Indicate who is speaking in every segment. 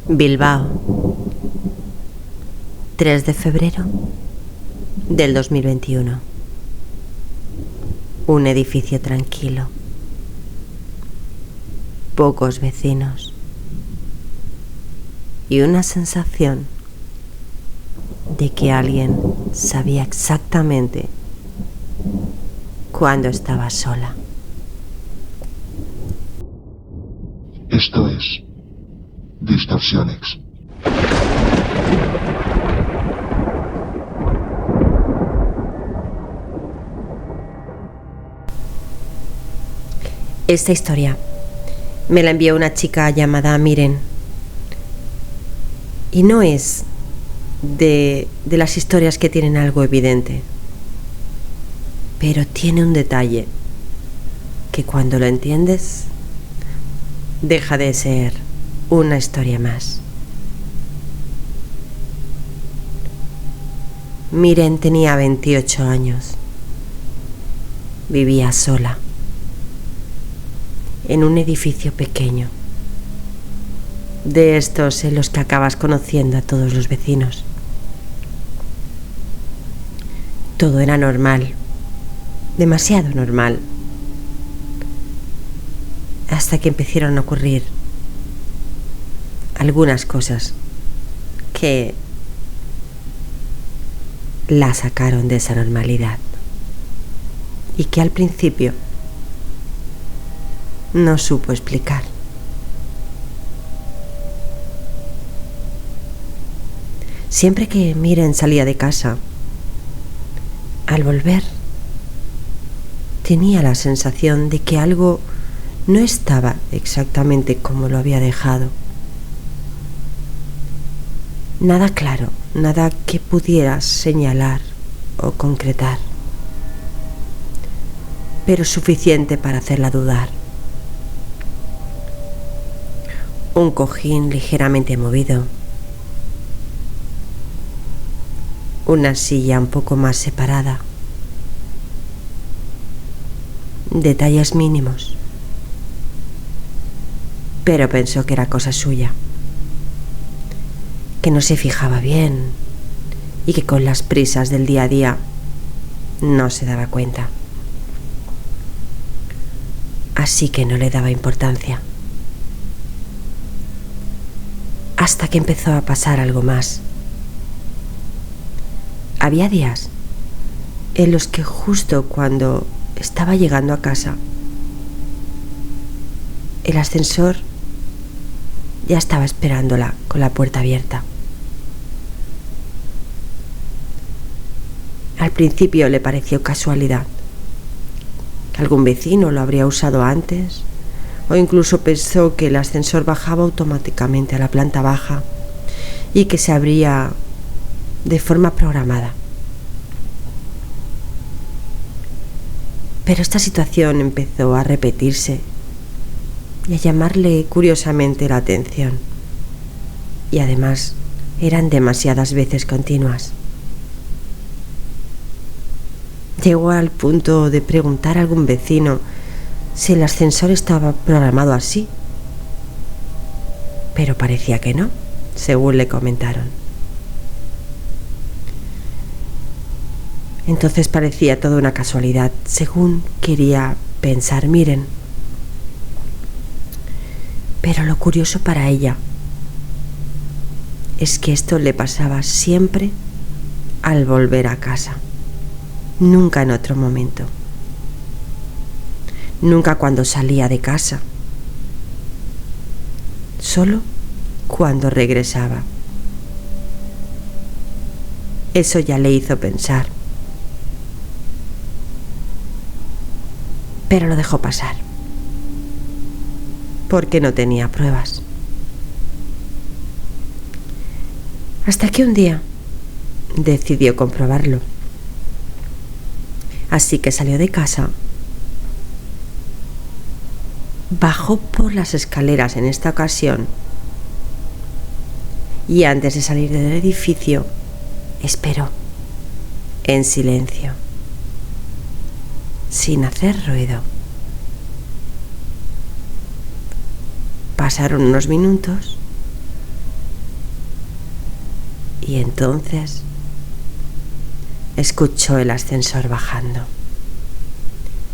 Speaker 1: Bilbao, 3 de febrero del 2021. Un edificio tranquilo, pocos vecinos y una sensación de que alguien sabía exactamente cuándo estaba sola.
Speaker 2: Esto es Distorsiones.
Speaker 1: Esta historia me la envió una chica llamada Miren. Y no es de las historias que tienen algo evidente, pero tiene un detalle que cuando lo entiendes deja de ser una historia más. Miren tenía 28 años. Vivía sola en un edificio pequeño, de estos en los que acabas conociendo a todos los vecinos. Todo era normal, demasiado normal, hasta que empezaron a ocurrir algunas cosas que la sacaron de esa normalidad y que al principio no supo explicar. Siempre que Miren salía de casa, al volver tenía la sensación de que algo no estaba exactamente como lo había dejado. Nada claro, nada que pudieras señalar o concretar, pero suficiente para hacerla dudar. Un cojín ligeramente movido, una silla un poco más separada, detalles mínimos, pero pensó que era cosa suya, que no se fijaba bien y que con las prisas del día a día no se daba cuenta. Así que no le daba importancia. Hasta que empezó a pasar algo más. Había días en los que justo cuando estaba llegando a casa, el ascensor ya estaba esperándola con la puerta abierta. Al principio le pareció casualidad, que algún vecino lo habría usado antes, o incluso pensó que el ascensor bajaba automáticamente a la planta baja y que se abría de forma programada. Pero esta situación empezó a repetirse y a llamarle curiosamente la atención. Y además eran demasiadas veces continuas. Llegó al punto de preguntar a algún vecino si el ascensor estaba programado así. Pero parecía que no, según le comentaron. Entonces parecía toda una casualidad, según quería pensar Miren. Pero lo curioso para ella es que esto le pasaba siempre al volver a casa, nunca en otro momento, nunca cuando salía de casa, solo cuando regresaba. Eso ya le hizo pensar, pero lo dejó pasar, porque no tenía pruebas. Hasta que un día decidió comprobarlo. Así que salió de casa, bajó por las escaleras en esta ocasión y antes de salir del edificio esperó en silencio, sin hacer ruido. Pasaron unos minutos Y entonces escuchó el ascensor bajando,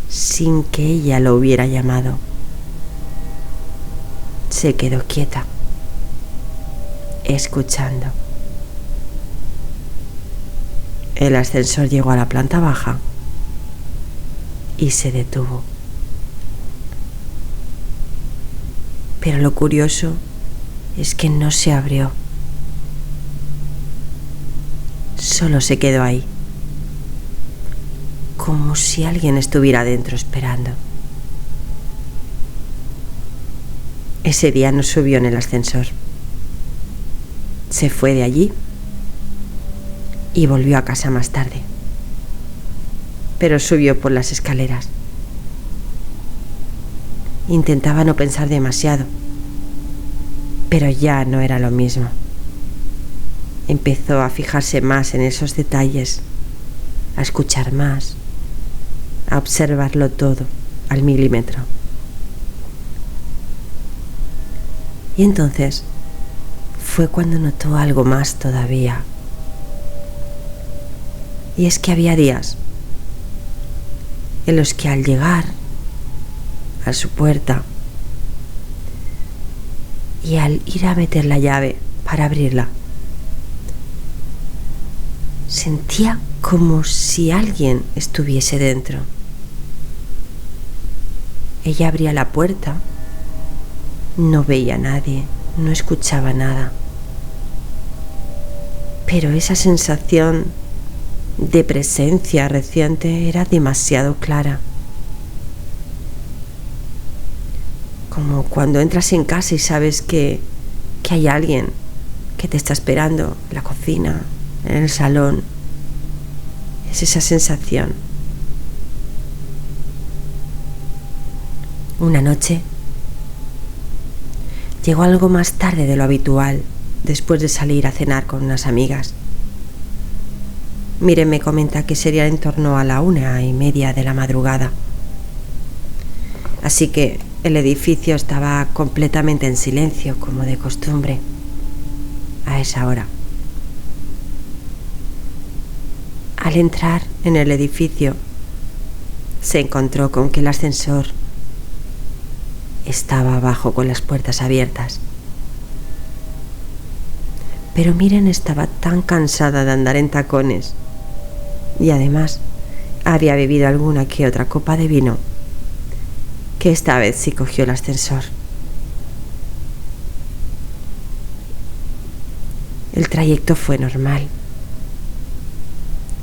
Speaker 1: sin que ella lo hubiera llamado. Se quedó quieta, escuchando. El ascensor llegó a la planta baja y se detuvo. Pero lo curioso es que no se abrió. Solo se quedó ahí, como si alguien estuviera dentro esperando. Ese día no subió en el ascensor. Se fue de allí y volvió a casa más tarde. Pero subió por las escaleras. Intentaba no pensar demasiado, pero ya no era lo mismo. Empezó a fijarse más en esos detalles, a escuchar más, a observarlo todo al milímetro. Y entonces fue cuando notó algo más todavía. Y es que había días en los que al llegar a su puerta y al ir a meter la llave para abrirla, sentía como si alguien estuviese dentro. Ella abría la puerta, no veía a nadie, no escuchaba nada, pero esa sensación de presencia reciente era demasiado clara. Como cuando entras en casa y sabes que hay alguien que te está esperando en la cocina, en el salón. Es esa sensación. Una noche llegó algo más tarde de lo habitual, después de salir a cenar con unas amigas. Miren me comenta que sería en torno a la 1:30 de la madrugada. Así que el edificio estaba completamente en silencio, como de costumbre, a esa hora. Al entrar en el edificio, se encontró con que el ascensor estaba abajo con las puertas abiertas. Pero Miren estaba tan cansada de andar en tacones y además había bebido alguna que otra copa de vino, que esta vez sí cogió el ascensor. El trayecto fue normal,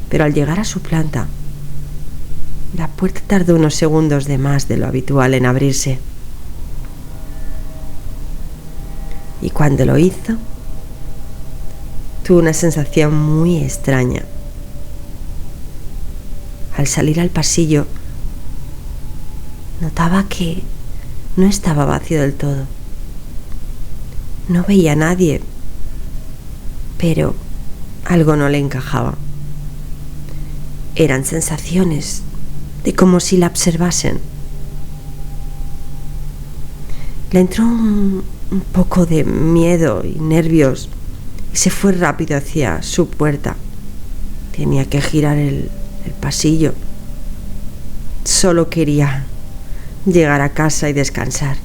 Speaker 1: pero al llegar a su planta, la puerta tardó unos segundos de más de lo habitual en abrirse. Y cuando lo hizo, tuvo una sensación muy extraña. Al salir al pasillo, notaba que no estaba vacío del todo. No veía a nadie, pero algo no le encajaba. Eran sensaciones de como si la observasen. Le entró un poco de miedo y nervios y se fue rápido hacia su puerta. Tenía que girar el pasillo. Solo quería llegar a casa y descansar,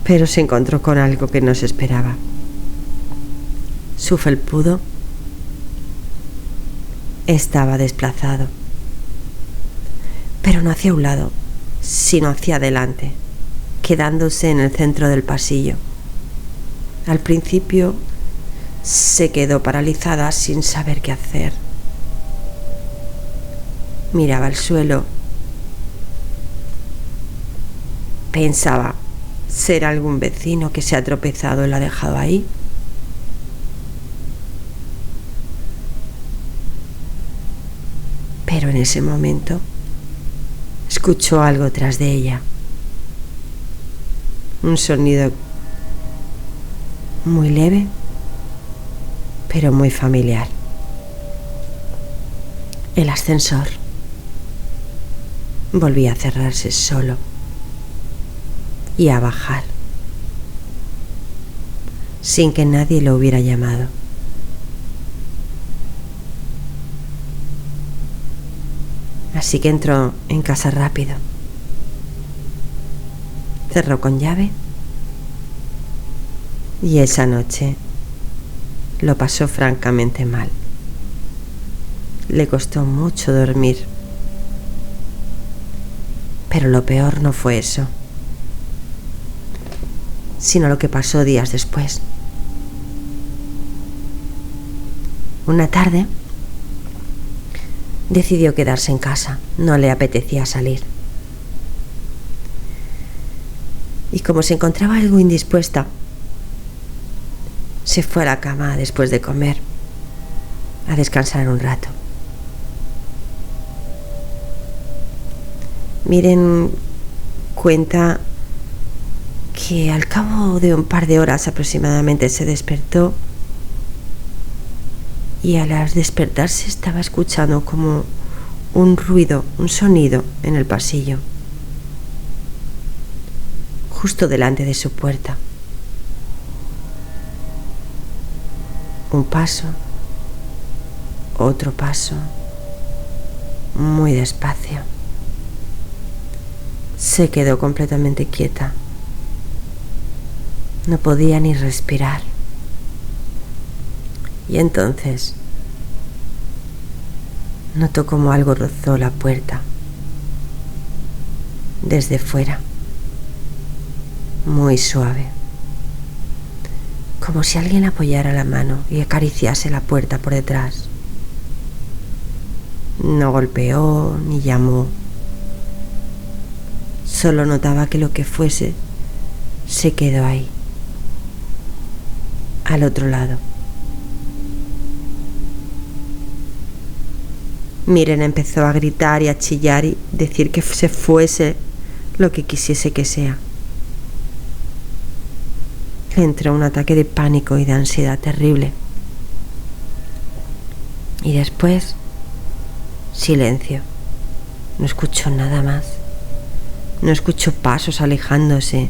Speaker 1: pero se encontró con algo que no se esperaba. Su felpudo estaba desplazado, pero no hacia un lado, sino hacia adelante, quedándose en el centro del pasillo. Al principio se quedó paralizada sin saber qué hacer. Miraba el suelo. Pensaba, ¿será algún vecino que se ha tropezado y lo ha dejado ahí? Pero en ese momento escuchó algo tras de ella. Un sonido muy leve, pero muy familiar. El ascensor volvía a cerrarse solo y a bajar, sin que nadie lo hubiera llamado. Así que entró en casa rápido. Cerró con llave y esa noche lo pasó francamente mal. Le costó mucho dormir. Pero lo peor no fue eso, sino lo que pasó días después. Una tarde decidió quedarse en casa, no le apetecía salir. Y como se encontraba algo indispuesta, se fue a la cama después de comer, a descansar un rato. Miren cuenta que al cabo de un par de horas aproximadamente se despertó y al despertarse estaba escuchando como un ruido, un sonido en el pasillo, justo delante de su puerta. Un paso, otro paso, muy despacio. Se quedó completamente quieta. No podía ni respirar. Y entonces notó como algo rozó la puerta desde fuera, muy suave, como si alguien apoyara la mano y acariciase la puerta por detrás. No golpeó ni llamó. Solo notaba que lo que fuese se quedó ahí, al otro lado. Miren empezó a gritar y a chillar y decir que se fuese lo que quisiese que sea. Le entró un ataque de pánico y de ansiedad terrible. Y después, silencio. No escuchó nada más. No escuchó pasos alejándose.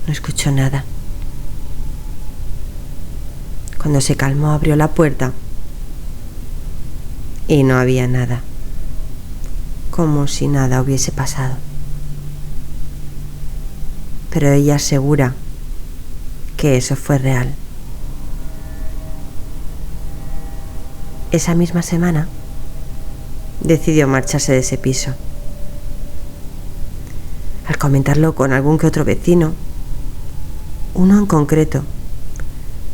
Speaker 1: No escuchó nada. Cuando se calmó, abrió la puerta y no había nada, como si nada hubiese pasado. Pero ella asegura que eso fue real. Esa misma semana decidió marcharse de ese piso. Al comentarlo con algún que otro vecino, uno en concreto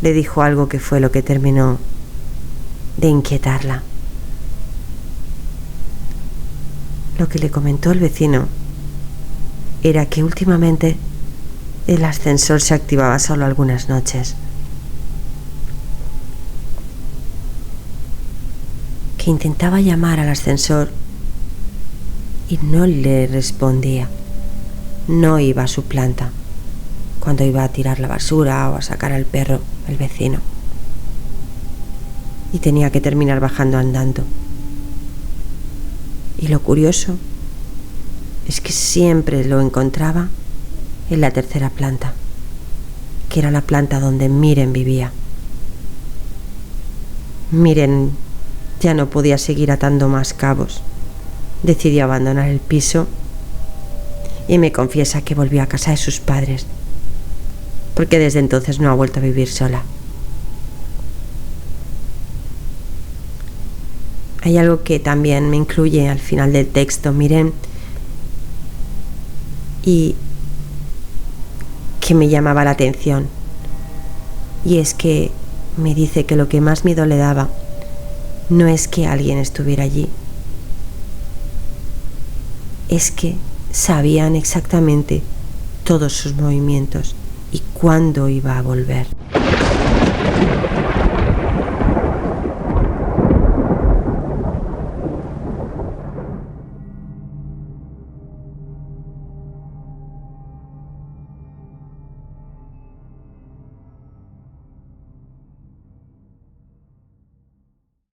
Speaker 1: le dijo algo que fue lo que terminó de inquietarla. Lo que le comentó el vecino era que últimamente el ascensor se activaba solo algunas noches, que intentaba llamar al ascensor y no le respondía. No iba a su planta cuando iba a tirar la basura o a sacar al perro el vecino, y tenía que terminar bajando andando. Y lo curioso es que siempre lo encontraba en la tercera planta, que era la planta donde Miren vivía. Miren ya no podía seguir atando más cabos. Decidió abandonar el piso y me confiesa que volvió a casa de sus padres, porque desde entonces no ha vuelto a vivir sola. Hay algo que también me incluye al final del texto, Miren, y que me llamaba la atención, y es que me dice que lo que más miedo le daba no es que alguien estuviera allí, es que sabían exactamente todos sus movimientos y cuándo iba a volver.